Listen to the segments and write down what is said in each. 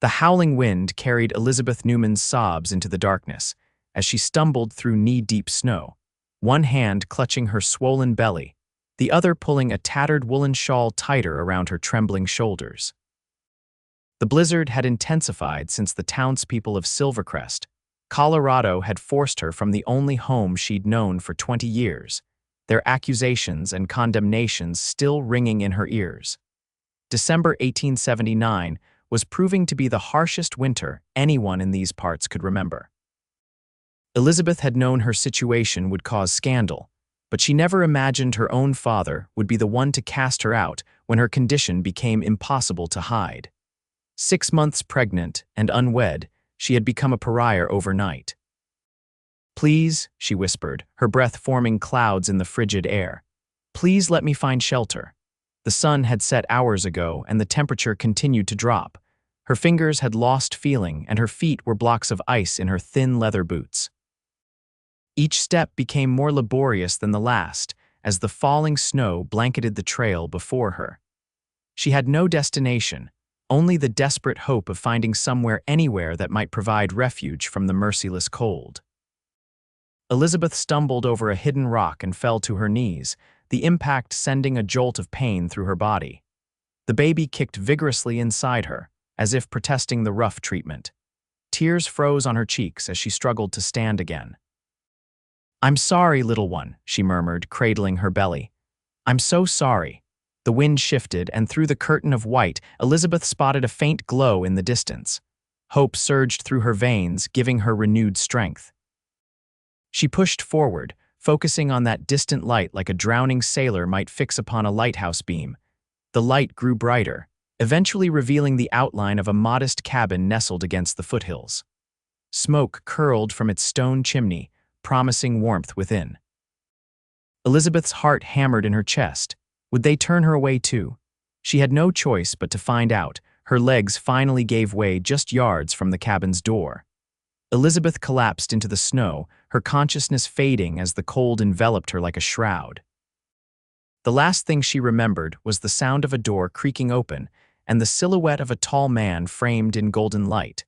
The howling wind carried Elizabeth Newman's sobs into the darkness as she stumbled through knee-deep snow, one hand clutching her swollen belly, the other pulling a tattered woolen shawl tighter around her trembling shoulders. The blizzard had intensified since the townspeople of Silvercrest, Colorado had forced her from the only home she'd known for 20 years, their accusations and condemnations still ringing in her ears. December 1879 was proving to be the harshest winter anyone in these parts could remember. Elizabeth had known her situation would cause scandal, but she never imagined her own father would be the one to cast her out when her condition became impossible to hide. 6 months pregnant and unwed, she had become a pariah overnight. "Please," she whispered, her breath forming clouds in the frigid air. "Please let me find shelter." The sun had set hours ago and the temperature continued to drop. Her fingers had lost feeling and her feet were blocks of ice in her thin leather boots. Each step became more laborious than the last as the falling snow blanketed the trail before her. She had no destination, only the desperate hope of finding somewhere anywhere that might provide refuge from the merciless cold. Elizabeth stumbled over a hidden rock and fell to her knees, the impact sending a jolt of pain through her body. The baby kicked vigorously inside her, as if protesting the rough treatment. Tears froze on her cheeks as she struggled to stand again. "I'm sorry, little one," she murmured, cradling her belly. "I'm so sorry." The wind shifted, and through the curtain of white, Elizabeth spotted a faint glow in the distance. Hope surged through her veins, giving her renewed strength. She pushed forward, focusing on that distant light like a drowning sailor might fix upon a lighthouse beam. The light grew brighter, eventually revealing the outline of a modest cabin nestled against the foothills. Smoke curled from its stone chimney, promising warmth within. Elizabeth's heart hammered in her chest. Would they turn her away too? She had no choice but to find out. Her legs finally gave way just yards from the cabin's door. Elizabeth collapsed into the snow, her consciousness fading as the cold enveloped her like a shroud. The last thing she remembered was the sound of a door creaking open and the silhouette of a tall man framed in golden light.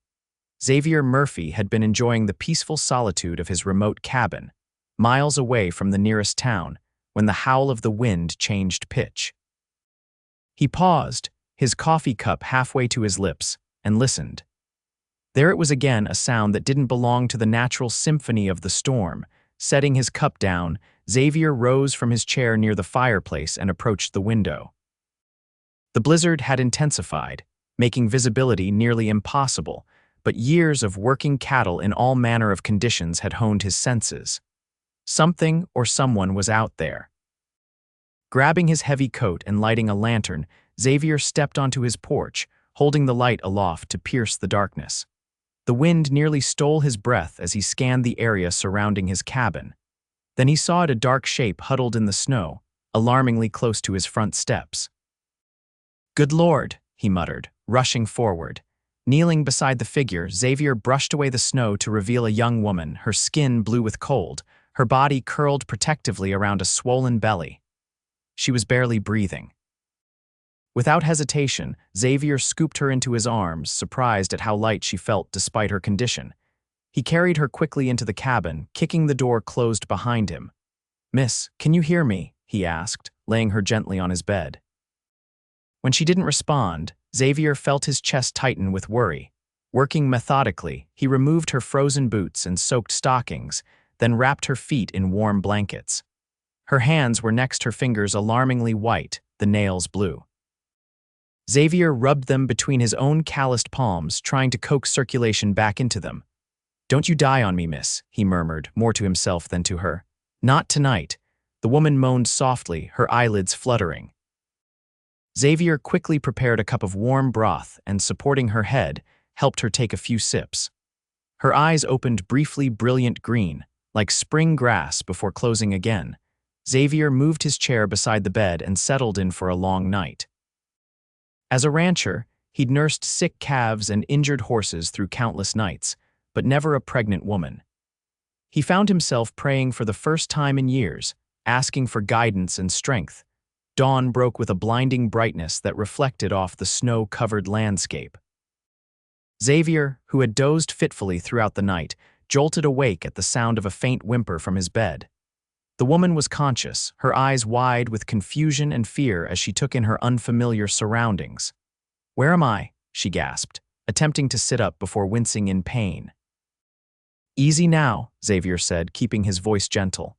Xavier Murphy had been enjoying the peaceful solitude of his remote cabin, miles away from the nearest town, when the howl of the wind changed pitch. He paused, his coffee cup halfway to his lips, and listened. There it was again, a sound that didn't belong to the natural symphony of the storm. Setting his cup down, Xavier rose from his chair near the fireplace and approached the window. The blizzard had intensified, making visibility nearly impossible, but years of working cattle in all manner of conditions had honed his senses. Something or someone was out there. Grabbing his heavy coat and lighting a lantern, Xavier stepped onto his porch, holding the light aloft to pierce the darkness. The wind nearly stole his breath as he scanned the area surrounding his cabin. Then he saw a dark shape huddled in the snow, alarmingly close to his front steps. "Good Lord," he muttered, rushing forward. Kneeling beside the figure, Xavier brushed away the snow to reveal a young woman, her skin blue with cold, her body curled protectively around a swollen belly. She was barely breathing. Without hesitation, Xavier scooped her into his arms, surprised at how light she felt despite her condition. He carried her quickly into the cabin, kicking the door closed behind him. "Miss, can you hear me?" he asked, laying her gently on his bed. When she didn't respond, Xavier felt his chest tighten with worry. Working methodically, he removed her frozen boots and soaked stockings, then wrapped her feet in warm blankets. Her hands were next her fingers, alarmingly white, the nails blue. Xavier rubbed them between his own calloused palms, trying to coax circulation back into them. "Don't you die on me, miss," he murmured, more to himself than to her. "Not tonight." The woman moaned softly, her eyelids fluttering. Xavier quickly prepared a cup of warm broth and, supporting her head, helped her take a few sips. Her eyes opened briefly brilliant green, like spring grass, before closing again. Xavier moved his chair beside the bed and settled in for a long night. As a rancher, he'd nursed sick calves and injured horses through countless nights, but never a pregnant woman. He found himself praying for the first time in years, asking for guidance and strength. Dawn broke with a blinding brightness that reflected off the snow-covered landscape. Xavier, who had dozed fitfully throughout the night, jolted awake at the sound of a faint whimper from his bed. The woman was conscious, her eyes wide with confusion and fear as she took in her unfamiliar surroundings. "Where am I?" she gasped, attempting to sit up before wincing in pain. "Easy now," Xavier said, keeping his voice gentle.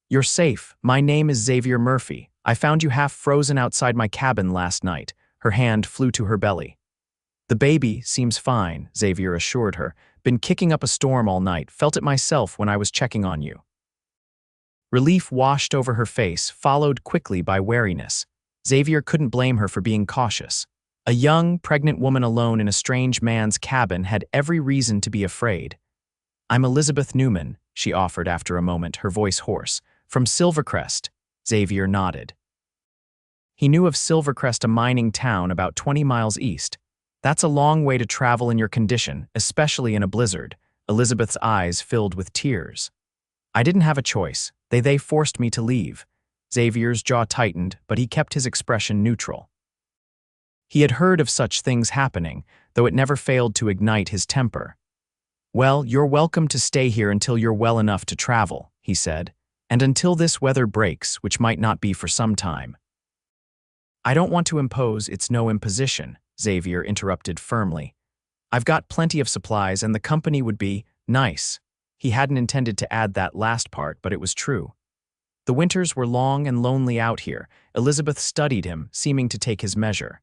"You're safe. My name is Xavier Murphy. I found you half frozen outside my cabin last night." Her hand flew to her belly. "The baby seems fine," Xavier assured her. "Been kicking up a storm all night. Felt it myself when I was checking on you." Relief washed over her face, followed quickly by wariness. Xavier couldn't blame her for being cautious. A young, pregnant woman alone in a strange man's cabin had every reason to be afraid. "I'm Elizabeth Newman," she offered after a moment, her voice hoarse. "From Silvercrest." Xavier nodded. He knew of Silvercrest, a mining town about 20 miles east. "That's a long way to travel in your condition, especially in a blizzard." Elizabeth's eyes filled with tears. "I didn't have a choice. They forced me to leave." Xavier's jaw tightened, but he kept his expression neutral. He had heard of such things happening, though it never failed to ignite his temper. "Well, you're welcome to stay here until you're well enough to travel," he said, "and until this weather breaks, which might not be for some time." "I don't want to impose, it's no imposition," Xavier interrupted firmly. "I've got plenty of supplies and the company would be nice." He hadn't intended to add that last part, but it was true. The winters were long and lonely out here. Elizabeth studied him, seeming to take his measure.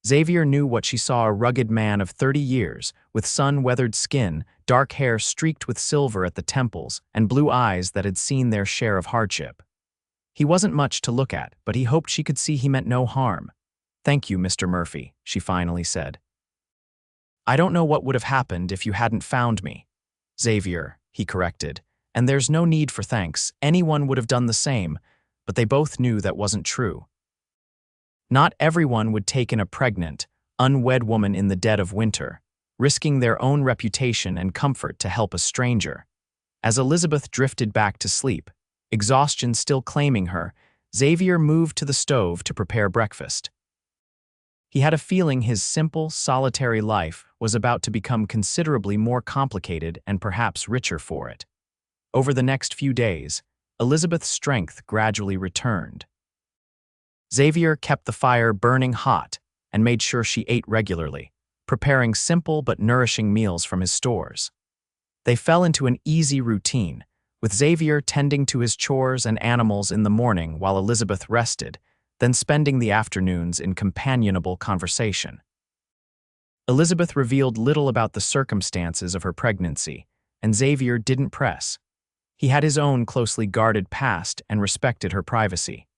Xavier knew what she saw: a rugged man of 30 years, with sun-weathered skin, dark hair streaked with silver at the temples, and blue eyes that had seen their share of hardship. He wasn't much to look at, but he hoped she could see he meant no harm. "Thank you, Mr. Murphy," she finally said. "I don't know what would have happened if you hadn't found me." "Xavier," he corrected, "and there's no need for thanks. Anyone would have done the same," but they both knew that wasn't true. Not everyone would take in a pregnant, unwed woman in the dead of winter, risking their own reputation and comfort to help a stranger. As Elizabeth drifted back to sleep, exhaustion still claiming her, Xavier moved to the stove to prepare breakfast. He had a feeling his simple, solitary life was about to become considerably more complicated and perhaps richer for it. Over the next few days, Elizabeth's strength gradually returned. Xavier kept the fire burning hot and made sure she ate regularly, preparing simple but nourishing meals from his stores. They fell into an easy routine, with Xavier tending to his chores and animals in the morning while Elizabeth rested, then spending the afternoons in companionable conversation. Elizabeth revealed little about the circumstances of her pregnancy, and Xavier didn't press. He had his own closely guarded past and respected her privacy.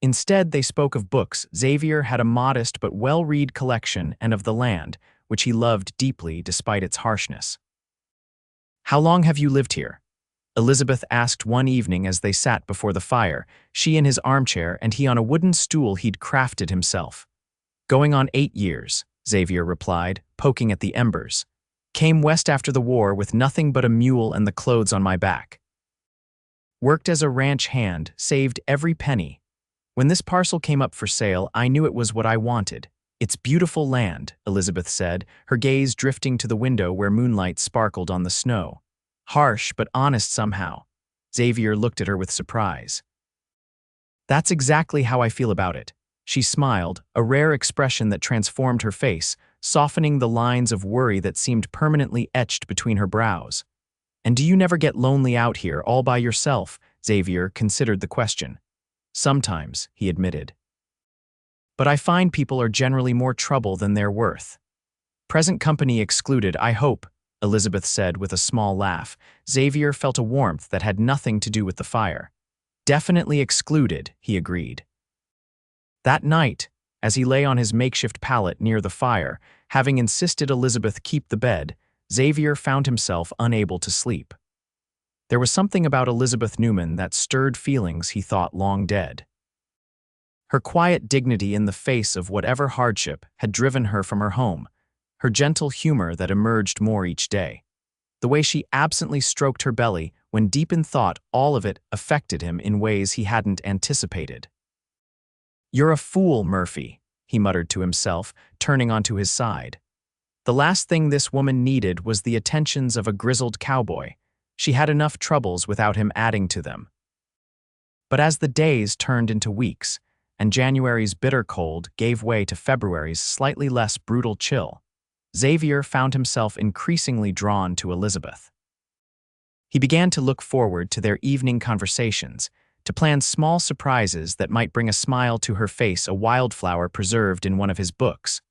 Instead, they spoke of books. Xavier had a modest but well-read collection, and of the land, which he loved deeply despite its harshness. "How long have you lived here?" Elizabeth asked one evening as they sat before the fire, she in his armchair and he on a wooden stool he'd crafted himself. "Going on 8 years, Xavier replied, poking at the embers. "Came west after the war with nothing but a mule and the clothes on my back. Worked as a ranch hand, saved every penny. When this parcel came up for sale, I knew it was what I wanted. It's beautiful land," Elizabeth said, her gaze drifting to the window where moonlight sparkled on the snow. "Harsh, but honest somehow." Xavier looked at her with surprise. "That's exactly how I feel about it." She smiled, a rare expression that transformed her face, softening the lines of worry that seemed permanently etched between her brows. "And do you never get lonely out here, all by yourself?" Xavier considered the question. "Sometimes," he admitted. "But I find people are generally more trouble than they're worth." "Present company excluded, I hope," Elizabeth said with a small laugh. Xavier felt a warmth that had nothing to do with the fire. "Definitely excluded," he agreed. That night, as he lay on his makeshift pallet near the fire, having insisted Elizabeth keep the bed, Xavier found himself unable to sleep. There was something about Elizabeth Newman that stirred feelings he thought long dead. Her quiet dignity in the face of whatever hardship had driven her from her home, her gentle humor that emerged more each day. The way she absently stroked her belly when deep in thought, all of it affected him in ways he hadn't anticipated. "You're a fool, Murphy," he muttered to himself, turning onto his side. The last thing this woman needed was the attentions of a grizzled cowboy. She had enough troubles without him adding to them. But as the days turned into weeks, and January's bitter cold gave way to February's slightly less brutal chill, Xavier found himself increasingly drawn to Elizabeth. He began to look forward to their evening conversations, to plan small surprises that might bring a smile to her face, a wildflower preserved in one of his books,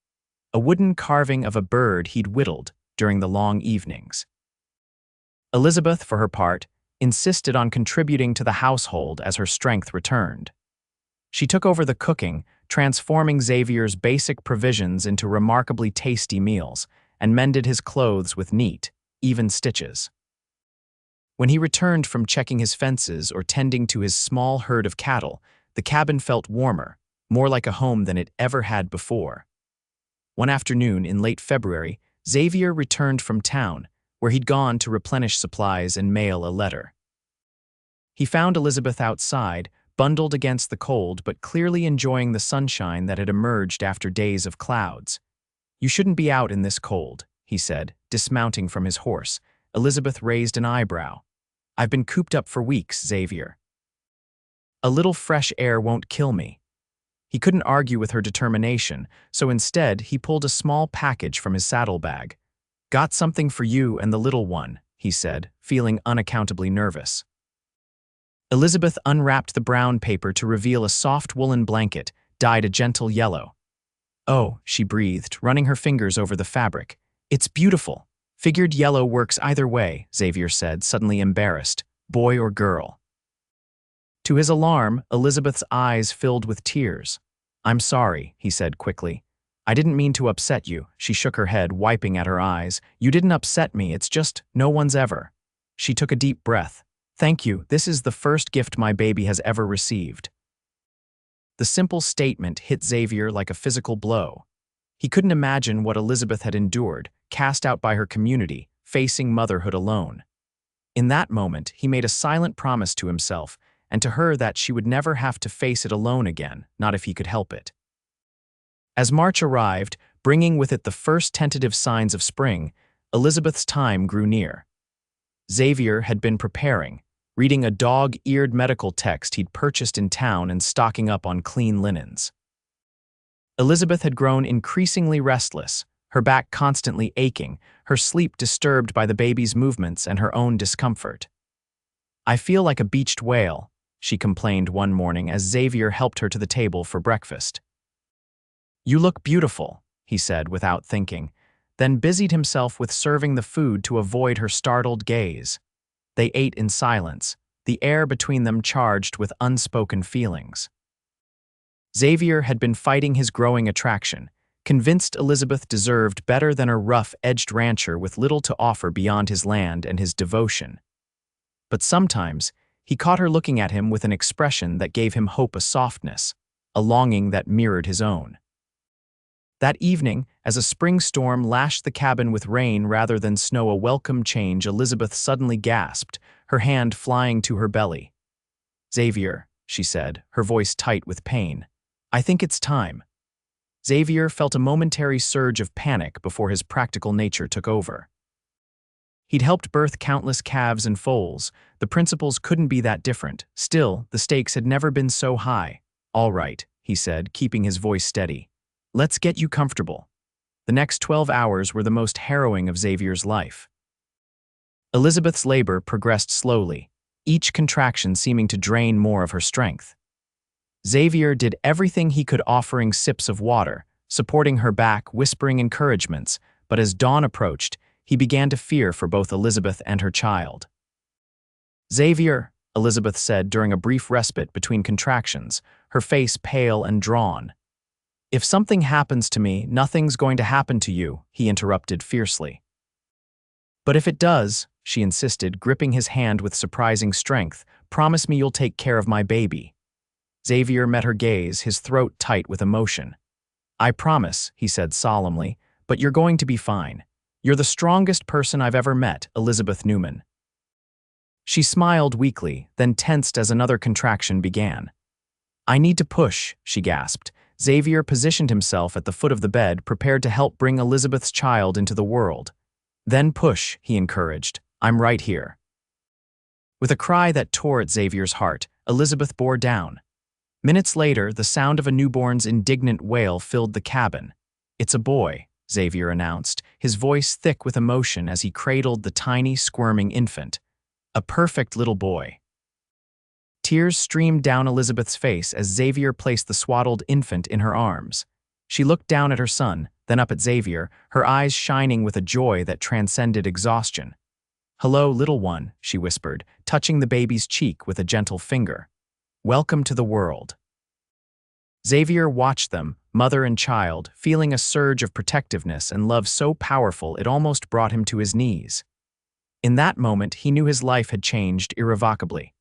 a wooden carving of a bird he'd whittled during the long evenings. Elizabeth, for her part, insisted on contributing to the household as her strength returned. She took over the cooking, transforming Xavier's basic provisions into remarkably tasty meals, and mended his clothes with neat, even stitches. When he returned from checking his fences or tending to his small herd of cattle, the cabin felt warmer, more like a home than it ever had before. One afternoon in late February, Xavier returned from town, where he'd gone to replenish supplies and mail a letter. He found Elizabeth outside, bundled against the cold but clearly enjoying the sunshine that had emerged after days of clouds. "You shouldn't be out in this cold," he said, dismounting from his horse. Elizabeth raised an eyebrow. "I've been cooped up for weeks, Xavier. A little fresh air won't kill me." He couldn't argue with her determination, so instead he pulled a small package from his saddlebag. "Got something for you and the little one," he said, feeling unaccountably nervous. Elizabeth unwrapped the brown paper to reveal a soft woolen blanket, dyed a gentle yellow. "Oh," she breathed, running her fingers over the fabric. "It's beautiful. Figured yellow works either way," Xavier said, suddenly embarrassed. "Boy or girl?" To his alarm, Elizabeth's eyes filled with tears. "I'm sorry," he said quickly. "I didn't mean to upset you." She shook her head, wiping at her eyes. "You didn't upset me, it's just no one's ever." She took a deep breath. "Thank you, this is the first gift my baby has ever received." The simple statement hit Xavier like a physical blow. He couldn't imagine what Elizabeth had endured, cast out by her community, facing motherhood alone. In that moment, he made a silent promise to himself and to her that she would never have to face it alone again, not if he could help it. As March arrived, bringing with it the first tentative signs of spring, Elizabeth's time grew near. Xavier had been preparing, reading a dog-eared medical text he'd purchased in town and stocking up on clean linens. Elizabeth had grown increasingly restless, her back constantly aching, her sleep disturbed by the baby's movements and her own discomfort. "I feel like a beached whale," she complained one morning as Xavier helped her to the table for breakfast. "You look beautiful," he said without thinking, then busied himself with serving the food to avoid her startled gaze. They ate in silence, the air between them charged with unspoken feelings. Xavier had been fighting his growing attraction, convinced Elizabeth deserved better than a rough-edged rancher with little to offer beyond his land and his devotion. But sometimes, he caught her looking at him with an expression that gave him hope, a softness, a longing that mirrored his own. That evening, as a spring storm lashed the cabin with rain rather than snow, a welcome change, Elizabeth suddenly gasped, her hand flying to her belly. "Xavier," she said, her voice tight with pain, "I think it's time." Xavier felt a momentary surge of panic before his practical nature took over. He'd helped birth countless calves and foals. The principles couldn't be that different. Still, the stakes had never been so high. "All right," he said, keeping his voice steady. "Let's get you comfortable." The next 12 hours were the most harrowing of Xavier's life. Elizabeth's labor progressed slowly, each contraction seeming to drain more of her strength. Xavier did everything he could, offering sips of water, supporting her back, whispering encouragements, but as dawn approached, he began to fear for both Elizabeth and her child. "Xavier," Elizabeth said during a brief respite between contractions, her face pale and drawn. "If something happens to me, nothing's going to happen to you," he interrupted fiercely. "But if it does," she insisted, gripping his hand with surprising strength, "promise me you'll take care of my baby." Xavier met her gaze, his throat tight with emotion. "I promise," he said solemnly, "but you're going to be fine. You're the strongest person I've ever met, Elizabeth Newman." She smiled weakly, then tensed as another contraction began. "I need to push," she gasped, Xavier positioned himself at the foot of the bed, prepared to help bring Elizabeth's child into the world. "Then push," he encouraged. "I'm right here." With a cry that tore at Xavier's heart, Elizabeth bore down. Minutes later, the sound of a newborn's indignant wail filled the cabin. "It's a boy," Xavier announced, his voice thick with emotion as he cradled the tiny, squirming infant. "A perfect little boy." Tears streamed down Elizabeth's face as Xavier placed the swaddled infant in her arms. She looked down at her son, then up at Xavier, her eyes shining with a joy that transcended exhaustion. "Hello, little one," she whispered, touching the baby's cheek with a gentle finger. "Welcome to the world." Xavier watched them, mother and child, feeling a surge of protectiveness and love so powerful it almost brought him to his knees. In that moment, he knew his life had changed irrevocably.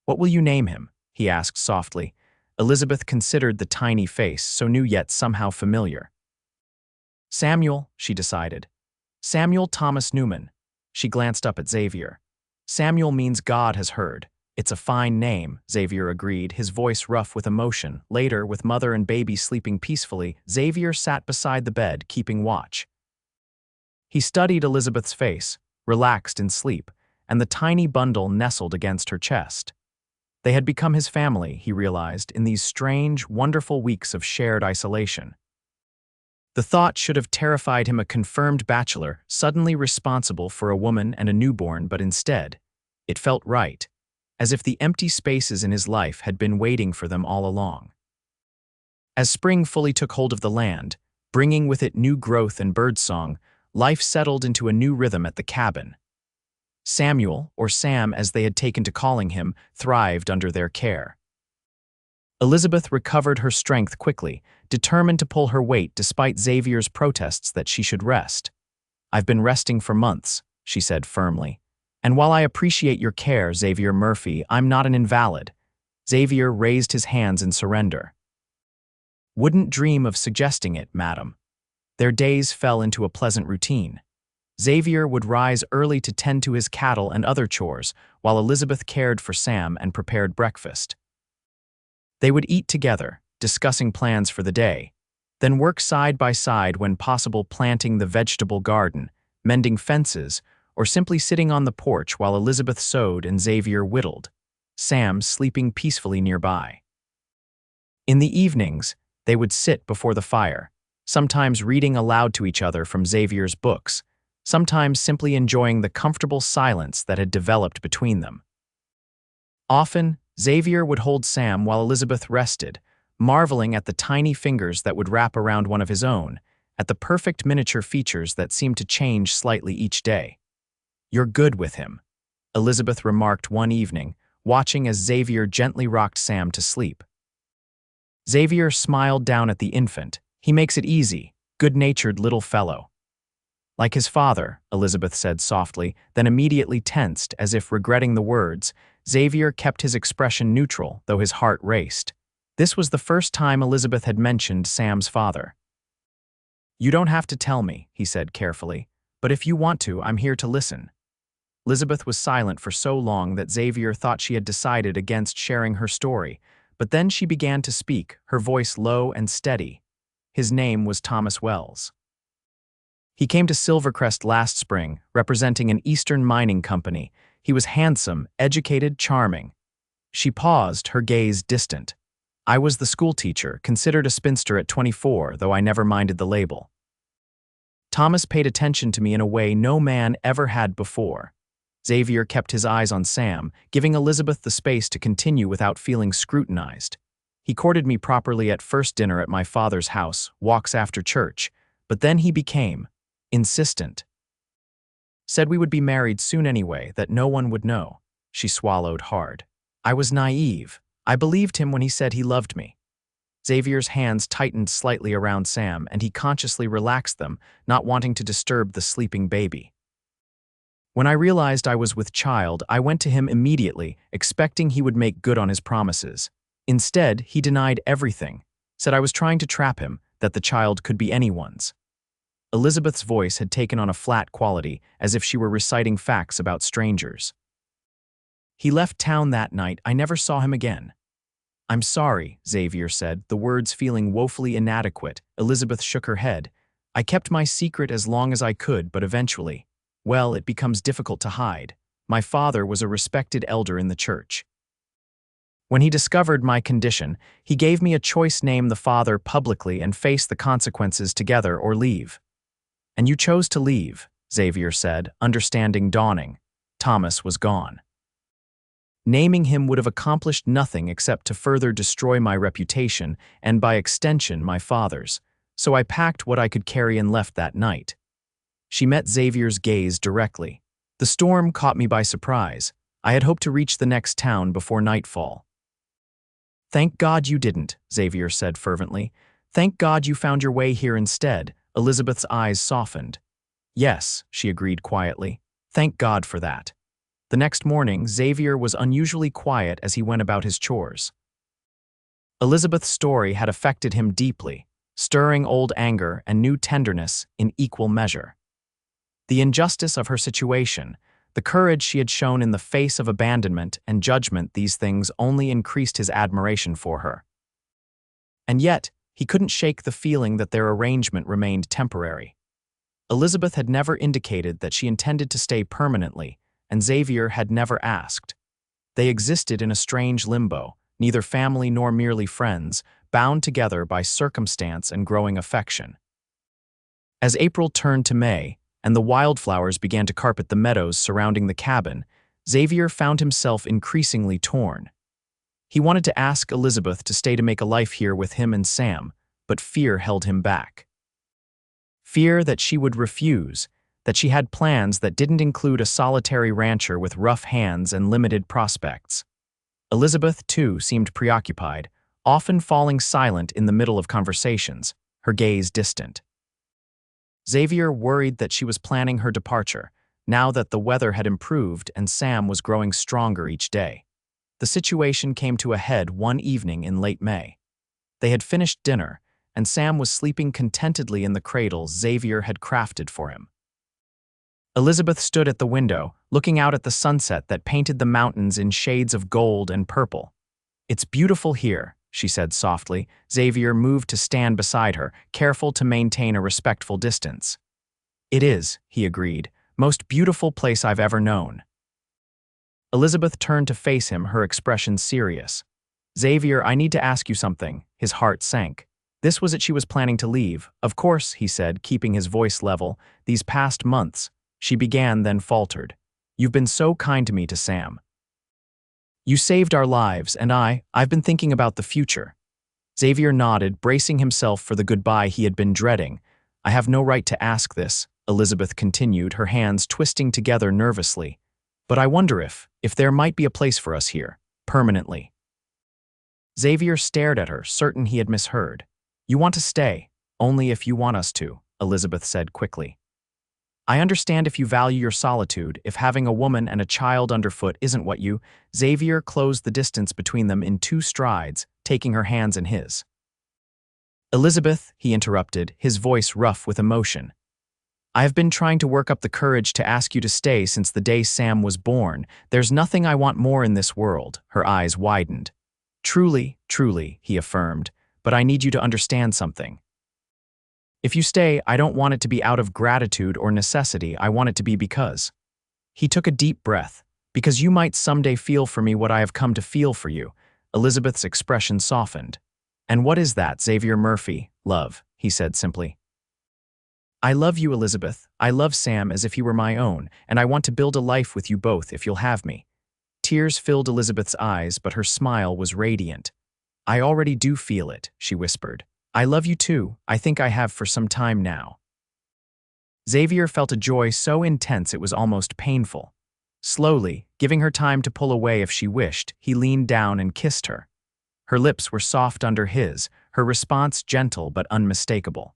"What will you name him?" he asked softly. Elizabeth considered the tiny face, so new yet somehow familiar. "Samuel," she decided. "Samuel Thomas Newman." She glanced up at Xavier. "Samuel means God has heard. It's a fine name," Xavier agreed, his voice rough with emotion. Later, with mother and baby sleeping peacefully, Xavier sat beside the bed, keeping watch. He studied Elizabeth's face, relaxed in sleep, and the tiny bundle nestled against her chest. They had become his family, he realized, in these strange, wonderful weeks of shared isolation. The thought should have terrified him, a confirmed bachelor, suddenly responsible for a woman and a newborn, but instead, it felt right, as if the empty spaces in his life had been waiting for them all along. As spring fully took hold of the land, bringing with it new growth and birdsong, life settled into a new rhythm at the cabin. Samuel, or Sam as they had taken to calling him, thrived under their care. Elizabeth recovered her strength quickly, determined to pull her weight despite Xavier's protests that she should rest. "I've been resting for months," she said firmly. "And while I appreciate your care, Xavier Murphy, I'm not an invalid." Xavier raised his hands in surrender. "Wouldn't dream of suggesting it, madam." Their days fell into a pleasant routine. Xavier would rise early to tend to his cattle and other chores, while Elizabeth cared for Sam and prepared breakfast. They would eat together, discussing plans for the day, then work side by side when possible, planting the vegetable garden, mending fences, or simply sitting on the porch while Elizabeth sewed and Xavier whittled, Sam sleeping peacefully nearby. In the evenings, they would sit before the fire, sometimes reading aloud to each other from Xavier's books, sometimes simply enjoying the comfortable silence that had developed between them. Often, Xavier would hold Sam while Elizabeth rested, marveling at the tiny fingers that would wrap around one of his own, at the perfect miniature features that seemed to change slightly each day. "You're good with him," Elizabeth remarked one evening, watching as Xavier gently rocked Sam to sleep. Xavier smiled down at the infant. "He makes it easy, good-natured little fellow." "Like his father," Elizabeth said softly, then immediately tensed, as if regretting the words. Xavier kept his expression neutral, though his heart raced. This was the first time Elizabeth had mentioned Sam's father. "You don't have to tell me," he said carefully, "but if you want to, I'm here to listen." Elizabeth was silent for so long that Xavier thought she had decided against sharing her story, but then she began to speak, her voice low and steady. His name was Thomas Wells. He came to Silvercrest last spring, representing an Eastern mining company. He was handsome, educated, charming. She paused, her gaze distant. "I was the schoolteacher, considered a spinster at 24, though I never minded the label. Thomas paid attention to me in a way no man ever had before." Xavier kept his eyes on Sam, giving Elizabeth the space to continue without feeling scrutinized. "He courted me properly at first dinner at my father's house, walks after church, but then he became insistent. Said we would be married soon anyway, that no one would know." She swallowed hard. "I was naive. I believed him when he said he loved me." Xavier's hands tightened slightly around Sam, and he consciously relaxed them, not wanting to disturb the sleeping baby. "When I realized I was with child, I went to him immediately, expecting he would make good on his promises. Instead, he denied everything, said I was trying to trap him, that the child could be anyone's." Elizabeth's voice had taken on a flat quality, as if she were reciting facts about strangers. "He left town that night. I never saw him again." I'm sorry, Xavier said, the words feeling woefully inadequate. Elizabeth shook her head. I kept my secret as long as I could, but eventually, well, it becomes difficult to hide. My father was a respected elder in the church. When he discovered my condition, he gave me a choice: name the father publicly and face the consequences together or leave. And you chose to leave, Xavier said, understanding dawning. Thomas was gone. Naming him would have accomplished nothing except to further destroy my reputation and, by extension, my father's, so I packed what I could carry and left that night. She met Xavier's gaze directly. The storm caught me by surprise. I had hoped to reach the next town before nightfall. Thank God you didn't, Xavier said fervently. Thank God you found your way here instead. Elizabeth's eyes softened. Yes, she agreed quietly. Thank God for that. The next morning, Xavier was unusually quiet as he went about his chores. Elizabeth's story had affected him deeply, stirring old anger and new tenderness in equal measure. The injustice of her situation, the courage she had shown in the face of abandonment and judgment, these things only increased his admiration for her. And yet, he couldn't shake the feeling that their arrangement remained temporary. Elizabeth had never indicated that she intended to stay permanently, and Xavier had never asked. They existed in a strange limbo, neither family nor merely friends, bound together by circumstance and growing affection. As April turned to May, and the wildflowers began to carpet the meadows surrounding the cabin, Xavier found himself increasingly torn. He wanted to ask Elizabeth to stay to make a life here with him and Sam, but fear held him back. Fear that she would refuse, that she had plans that didn't include a solitary rancher with rough hands and limited prospects. Elizabeth, too, seemed preoccupied, often falling silent in the middle of conversations, her gaze distant. Xavier worried that she was planning her departure, now that the weather had improved and Sam was growing stronger each day. The situation came to a head one evening in late May. They had finished dinner, and Sam was sleeping contentedly in the cradle Xavier had crafted for him. Elizabeth stood at the window, looking out at the sunset that painted the mountains in shades of gold and purple. "It's beautiful here," she said softly. Xavier moved to stand beside her, careful to maintain a respectful distance. "It is," he agreed. "Most beautiful place I've ever known." Elizabeth turned to face him, her expression serious. "Xavier, I need to ask you something." His heart sank. This was it, she was planning to leave. "Of course," he said, keeping his voice level. "These past months," she began, then faltered. "You've been so kind to me, to Sam. You saved our lives, and I've been thinking about the future." Xavier nodded, bracing himself for the goodbye he had been dreading. "I have no right to ask this," Elizabeth continued, her hands twisting together nervously. "But I wonder if there might be a place for us here, permanently." Xavier stared at her, certain he had misheard. "You want to stay, only if you want us to," Elizabeth said quickly. "I understand if you value your solitude, if having a woman and a child underfoot isn't what you—" Xavier closed the distance between them in 2 strides, taking her hands in his. "Elizabeth," he interrupted, his voice rough with emotion. "I have been trying to work up the courage to ask you to stay since the day Sam was born. There's nothing I want more in this world." Her eyes widened. "Truly, truly," he affirmed, "but I need you to understand something. If you stay, I don't want it to be out of gratitude or necessity. I want it to be because—" He took a deep breath. "Because you might someday feel for me what I have come to feel for you." Elizabeth's expression softened. "And what is that, Xavier Murphy?" "Love," he said simply. "I love you, Elizabeth. I love Sam as if he were my own, and I want to build a life with you both if you'll have me." Tears filled Elizabeth's eyes, but her smile was radiant. "I already do feel it," she whispered. "I love you too. I think I have for some time now." Xavier felt a joy so intense it was almost painful. Slowly, giving her time to pull away if she wished, he leaned down and kissed her. Her lips were soft under his, her response gentle but unmistakable.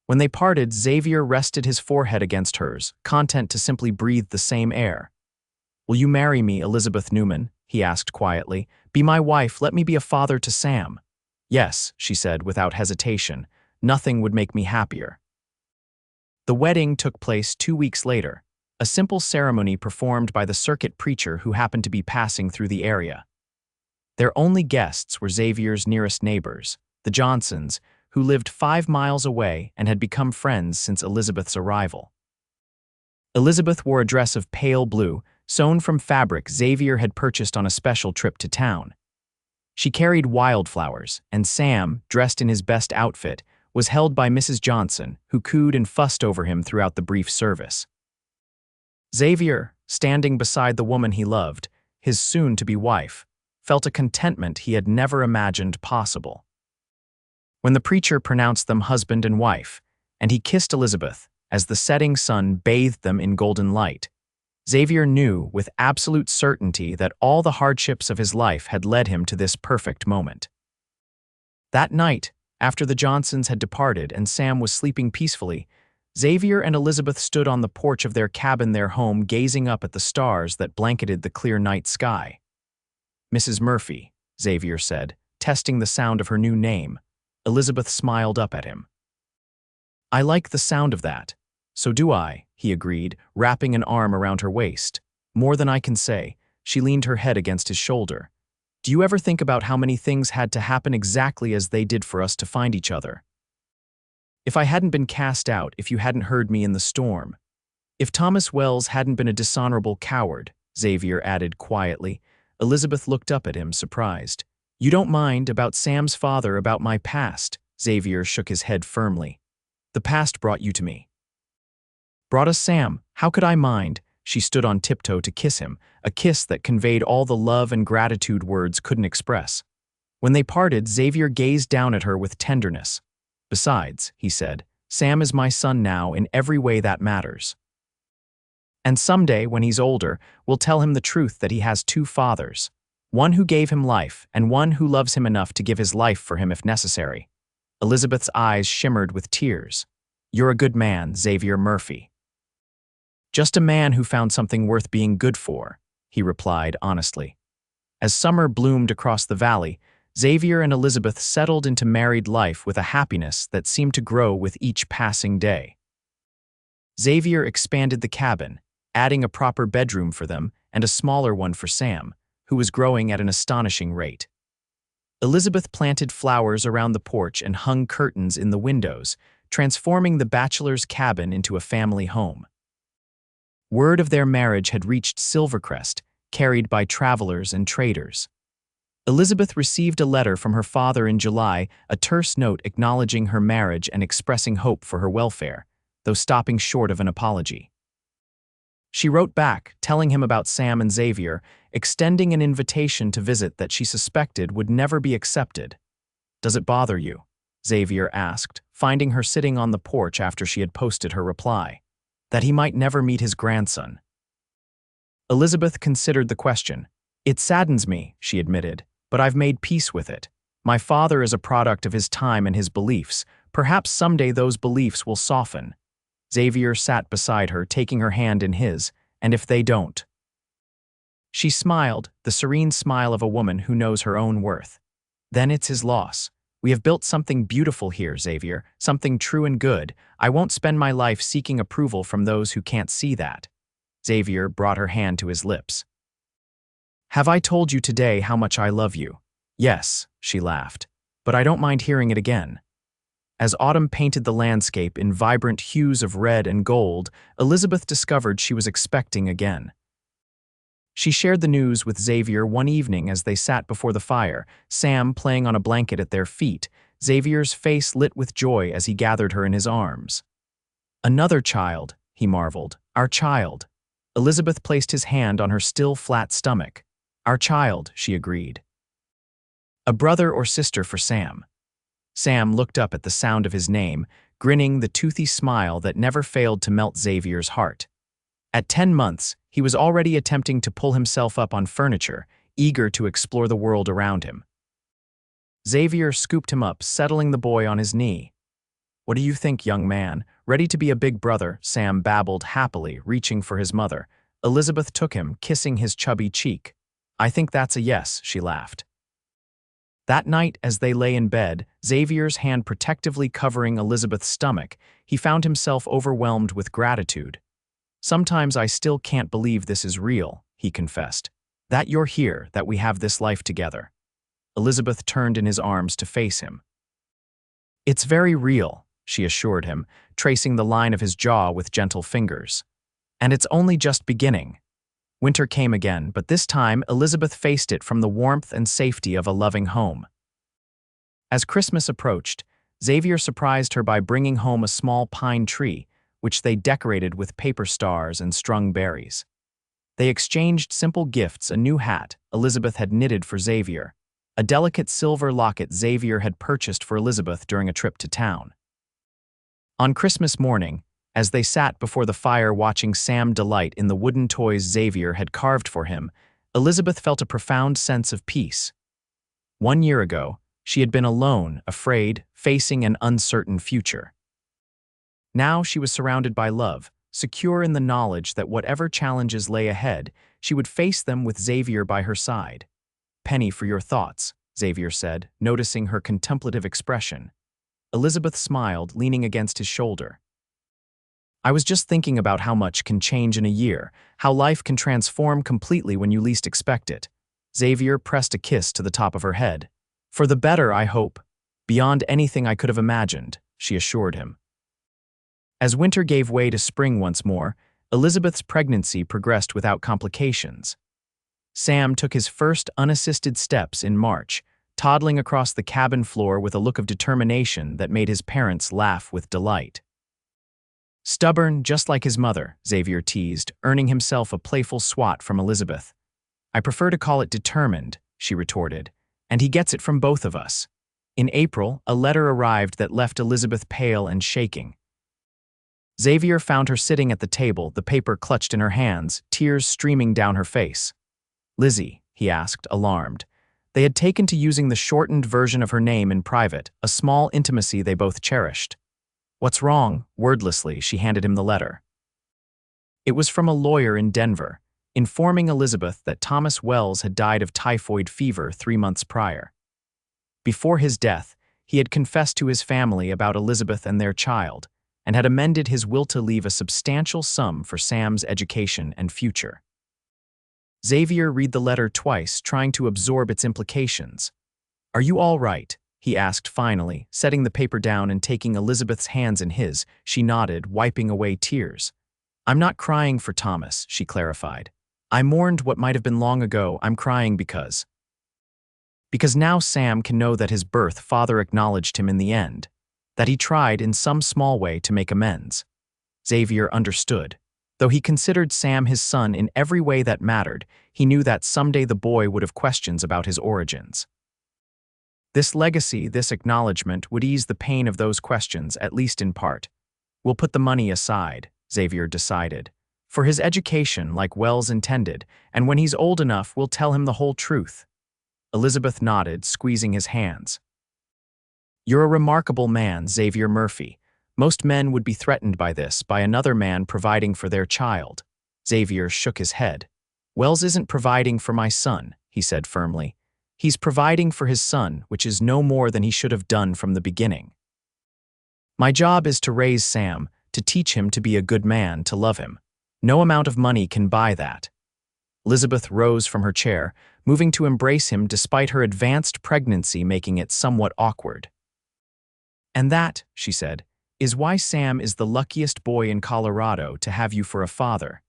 When they parted, Xavier rested his forehead against hers, content to simply breathe the same air. "Will you marry me, Elizabeth Newman?" he asked quietly. "Be my wife, let me be a father to Sam." "Yes," she said without hesitation. "Nothing would make me happier." The wedding took place 2 weeks later, a simple ceremony performed by the circuit preacher who happened to be passing through the area. Their only guests were Xavier's nearest neighbors, the Johnsons, who lived 5 miles away and had become friends since Elizabeth's arrival. Elizabeth wore a dress of pale blue, sewn from fabric Xavier had purchased on a special trip to town. She carried wildflowers, and Sam, dressed in his best outfit, was held by Mrs. Johnson, who cooed and fussed over him throughout the brief service. Xavier, standing beside the woman he loved, his soon-to-be wife, felt a contentment he had never imagined possible. When the preacher pronounced them husband and wife, and he kissed Elizabeth as the setting sun bathed them in golden light, Xavier knew with absolute certainty that all the hardships of his life had led him to this perfect moment. That night, after the Johnsons had departed and Sam was sleeping peacefully, Xavier and Elizabeth stood on the porch of their cabin, their home, gazing up at the stars that blanketed the clear night sky. "Mrs. Murphy," Xavier said, testing the sound of her new name. Elizabeth smiled up at him. "I like the sound of that." "So do I," he agreed, wrapping an arm around her waist. "More than I can say." She leaned her head against his shoulder. "Do you ever think about how many things had to happen exactly as they did for us to find each other? If I hadn't been cast out, if you hadn't heard me in the storm. If Thomas Wells hadn't been a dishonorable coward," Xavier added quietly. Elizabeth looked up at him, surprised. "You don't mind about Sam's father, about my past?" Xavier shook his head firmly. "The past brought you to me." "Brought us Sam. How could I mind?" She stood on tiptoe to kiss him, a kiss that conveyed all the love and gratitude words couldn't express. When they parted, Xavier gazed down at her with tenderness. "Besides," he said, "Sam is my son now in every way that matters. And someday, when he's older, we'll tell him the truth that he has two fathers, one who gave him life and one who loves him enough to give his life for him if necessary." Elizabeth's eyes shimmered with tears. "You're a good man, Xavier Murphy." "Just a man who found something worth being good for," he replied honestly. As summer bloomed across the valley, Xavier and Elizabeth settled into married life with a happiness that seemed to grow with each passing day. Xavier expanded the cabin, adding a proper bedroom for them and a smaller one for Sam, who was growing at an astonishing rate. Elizabeth planted flowers around the porch and hung curtains in the windows, transforming the bachelor's cabin into a family home. Word of their marriage had reached Silvercrest, carried by travelers and traders. Elizabeth received a letter from her father in July, a terse note acknowledging her marriage and expressing hope for her welfare, though stopping short of an apology. She wrote back, telling him about Sam and Xavier, extending an invitation to visit that she suspected would never be accepted. "Does it bother you?" Xavier asked, finding her sitting on the porch after she had posted her reply. "That he might never meet his grandson?" Elizabeth considered the question. "It saddens me," she admitted, "but I've made peace with it. My father is a product of his time and his beliefs. Perhaps someday those beliefs will soften." Xavier sat beside her, taking her hand in his. "And if they don't?" She smiled, the serene smile of a woman who knows her own worth. "Then it's his loss. We have built something beautiful here, Xavier, something true and good. I won't spend my life seeking approval from those who can't see that." Xavier brought her hand to his lips. "Have I told you today how much I love you?" "Yes," she laughed, "but I don't mind hearing it again." As autumn painted the landscape in vibrant hues of red and gold, Elizabeth discovered she was expecting again. She shared the news with Xavier one evening as they sat before the fire, Sam playing on a blanket at their feet, Xavier's face lit with joy as he gathered her in his arms. "Another child," he marveled. "Our child." Elizabeth placed his hand on her still flat stomach. "Our child," she agreed. "A brother or sister for Sam." Sam looked up at the sound of his name, grinning the toothy smile that never failed to melt Xavier's heart. At 10 months, he was already attempting to pull himself up on furniture, eager to explore the world around him. Xavier scooped him up, settling the boy on his knee. "What do you think, young man? Ready to be a big brother?" Sam babbled happily, reaching for his mother. Elizabeth took him, kissing his chubby cheek. "I think that's a yes," she laughed. That night, as they lay in bed, Xavier's hand protectively covering Elizabeth's stomach, he found himself overwhelmed with gratitude. "Sometimes I still can't believe this is real," he confessed. "That you're here, that we have this life together." Elizabeth turned in his arms to face him. "It's very real," she assured him, tracing the line of his jaw with gentle fingers. "And it's only just beginning." Winter came again, but this time Elizabeth faced it from the warmth and safety of a loving home. As Christmas approached, Xavier surprised her by bringing home a small pine tree, which they decorated with paper stars and strung berries. They exchanged simple gifts: a new hat Elizabeth had knitted for Xavier, a delicate silver locket Xavier had purchased for Elizabeth during a trip to town. On Christmas morning, as they sat before the fire watching Sam delight in the wooden toys Xavier had carved for him, Elizabeth felt a profound sense of peace. 1 year ago, she had been alone, afraid, facing an uncertain future. Now she was surrounded by love, secure in the knowledge that whatever challenges lay ahead, she would face them with Xavier by her side. "Penny for your thoughts," Xavier said, noticing her contemplative expression. Elizabeth smiled, leaning against his shoulder. "I was just thinking about how much can change in a year, how life can transform completely when you least expect it." Xavier pressed a kiss to the top of her head. "For the better, I hope. Beyond anything I could have imagined," she assured him. As winter gave way to spring once more, Elizabeth's pregnancy progressed without complications. Sam took his first unassisted steps in March, toddling across the cabin floor with a look of determination that made his parents laugh with delight. "Stubborn, just like his mother," Xavier teased, earning himself a playful swat from Elizabeth. "I prefer to call it determined," she retorted, "and he gets it from both of us." In April, a letter arrived that left Elizabeth pale and shaking. Xavier found her sitting at the table, the paper clutched in her hands, tears streaming down her face. "Lizzie," he asked, alarmed. They had taken to using the shortened version of her name in private, a small intimacy they both cherished. "What's wrong?" Wordlessly, she handed him the letter. It was from a lawyer in Denver, informing Elizabeth that Thomas Wells had died of typhoid fever 3 months prior. Before his death, he had confessed to his family about Elizabeth and their child, and had amended his will to leave a substantial sum for Sam's education and future. Xavier read the letter twice, trying to absorb its implications. "Are you all right?" he asked finally, setting the paper down and taking Elizabeth's hands in his. She nodded, wiping away tears. "I'm not crying for Thomas," she clarified. "I mourned what might have been long ago. I'm crying because now Sam can know that his birth father acknowledged him in the end, that he tried in some small way to make amends." Xavier understood. Though he considered Sam his son in every way that mattered, he knew that someday the boy would have questions about his origins. This legacy, this acknowledgement, would ease the pain of those questions, at least in part. "We'll put the money aside," Xavier decided. "For his education, like Wells intended, and when he's old enough, we'll tell him the whole truth." Elizabeth nodded, squeezing his hands. "You're a remarkable man, Xavier Murphy. Most men would be threatened by this, by another man providing for their child." Xavier shook his head. "Wells isn't providing for my son," he said firmly. "He's providing for his son, which is no more than he should have done from the beginning. My job is to raise Sam, to teach him to be a good man, to love him. No amount of money can buy that." Elizabeth rose from her chair, moving to embrace him despite her advanced pregnancy making it somewhat awkward. "And that," she said, "is why Sam is the luckiest boy in Colorado to have you for a father."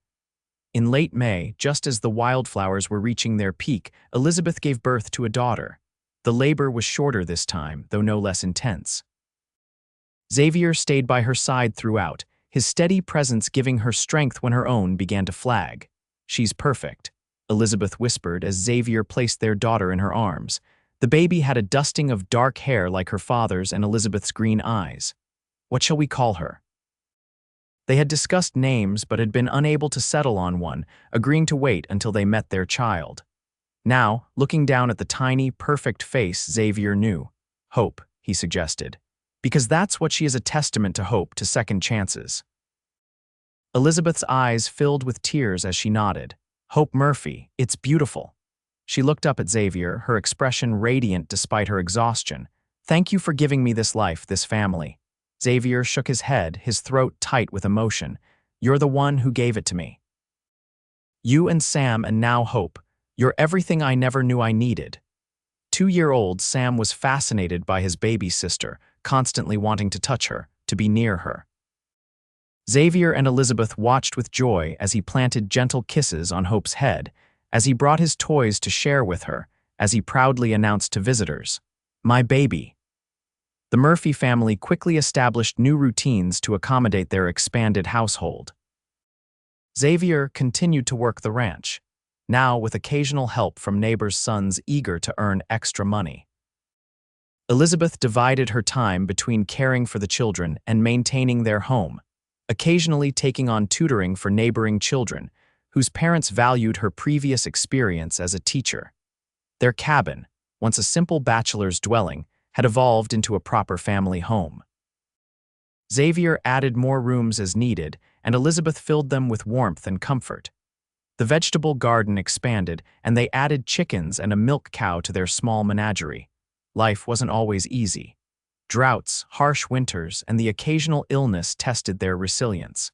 In late May, just as the wildflowers were reaching their peak, Elizabeth gave birth to a daughter. The labor was shorter this time, though no less intense. Xavier stayed by her side throughout, his steady presence giving her strength when her own began to flag. "She's perfect," Elizabeth whispered as Xavier placed their daughter in her arms. The baby had a dusting of dark hair like her father's and Elizabeth's green eyes. "What shall we call her?" They had discussed names but had been unable to settle on one, agreeing to wait until they met their child. Now, looking down at the tiny, perfect face, Xavier knew. "Hope," he suggested. "Because that's what she is, a testament to hope, to second chances." Elizabeth's eyes filled with tears as she nodded. "Hope Murphy, it's beautiful." She looked up at Xavier, her expression radiant despite her exhaustion. "Thank you for giving me this life, this family." Xavier shook his head, his throat tight with emotion. "You're the one who gave it to me. You and Sam and now Hope. You're everything I never knew I needed." 2-year-old Sam was fascinated by his baby sister, constantly wanting to touch her, to be near her. Xavier and Elizabeth watched with joy as he planted gentle kisses on Hope's head, as he brought his toys to share with her, as he proudly announced to visitors, "My baby." The Murphy family quickly established new routines to accommodate their expanded household. Xavier continued to work the ranch, now with occasional help from neighbors' sons eager to earn extra money. Elizabeth divided her time between caring for the children and maintaining their home, occasionally taking on tutoring for neighboring children, whose parents valued her previous experience as a teacher. Their cabin, once a simple bachelor's dwelling, had evolved into a proper family home. Xavier added more rooms as needed, and Elizabeth filled them with warmth and comfort. The vegetable garden expanded, and they added chickens and a milk cow to their small menagerie. Life wasn't always easy. Droughts, harsh winters, and the occasional illness tested their resilience.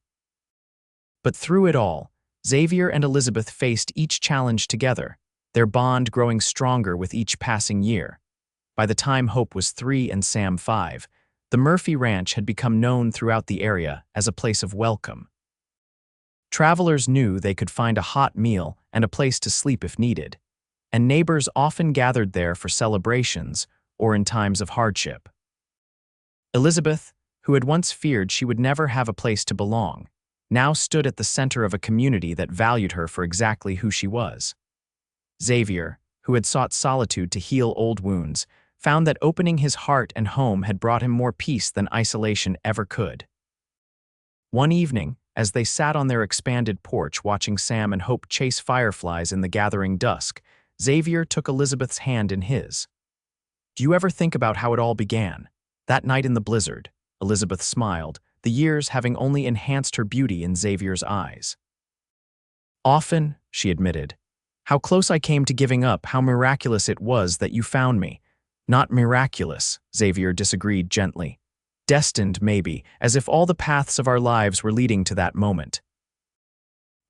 But through it all, Xavier and Elizabeth faced each challenge together, their bond growing stronger with each passing year. By the time Hope was 3 and Sam 5, the Murphy Ranch had become known throughout the area as a place of welcome. Travelers knew they could find a hot meal and a place to sleep if needed, and neighbors often gathered there for celebrations or in times of hardship. Elizabeth, who had once feared she would never have a place to belong, now stood at the center of a community that valued her for exactly who she was. Xavier, who had sought solitude to heal old wounds, found that opening his heart and home had brought him more peace than isolation ever could. One evening, as they sat on their expanded porch watching Sam and Hope chase fireflies in the gathering dusk, Xavier took Elizabeth's hand in his. "Do you ever think about how it all began? That night in the blizzard," Elizabeth smiled, the years having only enhanced her beauty in Xavier's eyes. "Often," she admitted. "How close I came to giving up, how miraculous it was that you found me." "Not miraculous," Xavier disagreed gently. "Destined, maybe, as if all the paths of our lives were leading to that moment."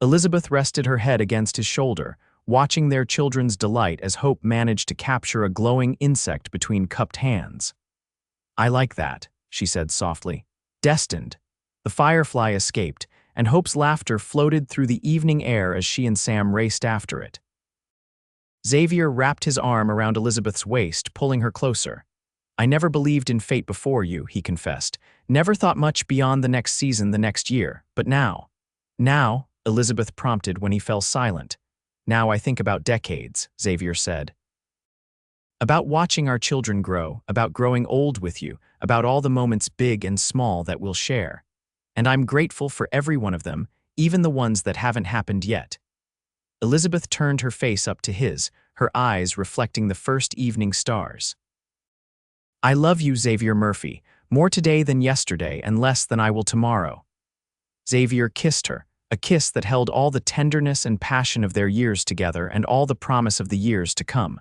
Elizabeth rested her head against his shoulder, watching their children's delight as Hope managed to capture a glowing insect between cupped hands. "I like that," she said softly. "Destined." The firefly escaped, and Hope's laughter floated through the evening air as she and Sam raced after it. Xavier wrapped his arm around Elizabeth's waist, pulling her closer. "I never believed in fate before you," he confessed. "Never thought much beyond the next season, the next year. But now—" "Now," Elizabeth prompted when he fell silent. "Now I think about decades," Xavier said. "About watching our children grow, about growing old with you, about all the moments big and small that we'll share. And I'm grateful for every one of them, even the ones that haven't happened yet." Elizabeth turned her face up to his, her eyes reflecting the first evening stars. "I love you, Xavier Murphy, more today than yesterday and less than I will tomorrow." Xavier kissed her, a kiss that held all the tenderness and passion of their years together and all the promise of the years to come.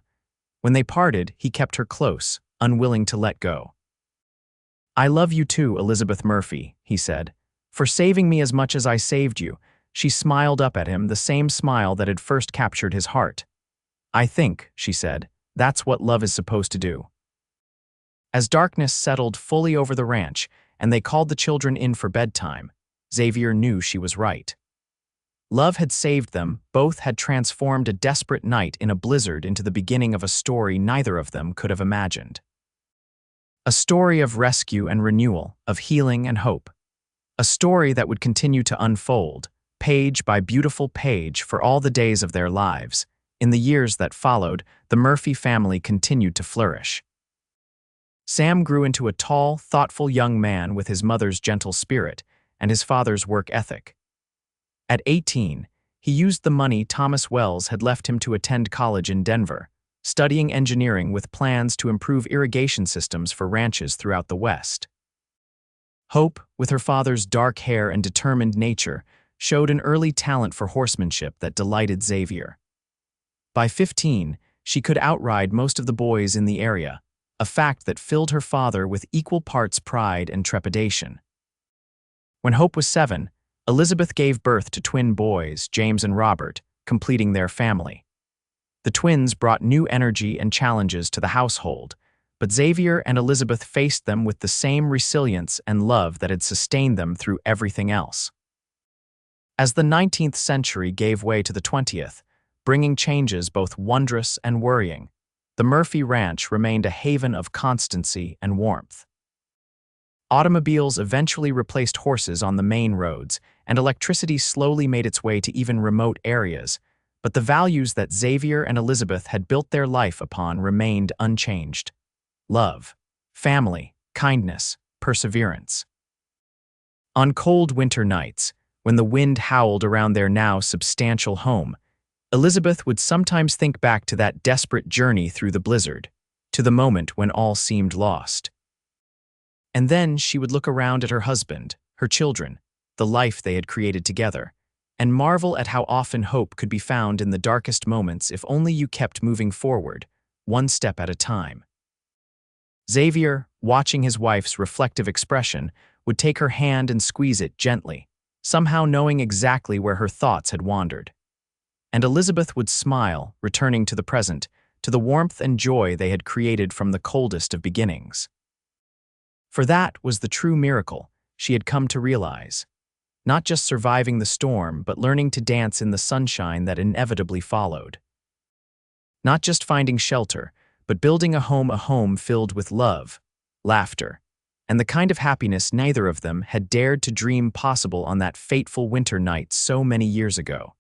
When they parted, he kept her close, unwilling to let go. "I love you too, Elizabeth Murphy," he said, "for saving me as much as I saved you." She smiled up at him, the same smile that had first captured his heart. "I think," she said, "that's what love is supposed to do." As darkness settled fully over the ranch and they called the children in for bedtime, Xavier knew she was right. Love had saved them, both had transformed a desperate night in a blizzard into the beginning of a story neither of them could have imagined. A story of rescue and renewal, of healing and hope. A story that would continue to unfold, page by beautiful page, for all the days of their lives. In the years that followed, the Murphy family continued to flourish. Sam grew into a tall, thoughtful young man with his mother's gentle spirit and his father's work ethic. At 18, he used the money Thomas Wells had left him to attend college in Denver, studying engineering with plans to improve irrigation systems for ranches throughout the West. Hope, with her father's dark hair and determined nature, showed an early talent for horsemanship that delighted Xavier. By 15, she could outride most of the boys in the area, a fact that filled her father with equal parts pride and trepidation. When Hope was 7, Elizabeth gave birth to twin boys, James and Robert, completing their family. The twins brought new energy and challenges to the household, but Xavier and Elizabeth faced them with the same resilience and love that had sustained them through everything else. As the 19th century gave way to the 20th, bringing changes both wondrous and worrying, the Murphy Ranch remained a haven of constancy and warmth. Automobiles eventually replaced horses on the main roads, and electricity slowly made its way to even remote areas, but the values that Xavier and Elizabeth had built their life upon remained unchanged. Love, family, kindness, perseverance. On cold winter nights, when the wind howled around their now substantial home, Elizabeth would sometimes think back to that desperate journey through the blizzard, to the moment when all seemed lost. And then she would look around at her husband, her children, the life they had created together, and marvel at how often hope could be found in the darkest moments if only you kept moving forward, one step at a time. Xavier, watching his wife's reflective expression, would take her hand and squeeze it gently, somehow knowing exactly where her thoughts had wandered. And Elizabeth would smile, returning to the present, to the warmth and joy they had created from the coldest of beginnings. For that was the true miracle she had come to realize. Not just surviving the storm, but learning to dance in the sunshine that inevitably followed. Not just finding shelter, but building a home filled with love, laughter, and the kind of happiness neither of them had dared to dream possible on that fateful winter night so many years ago.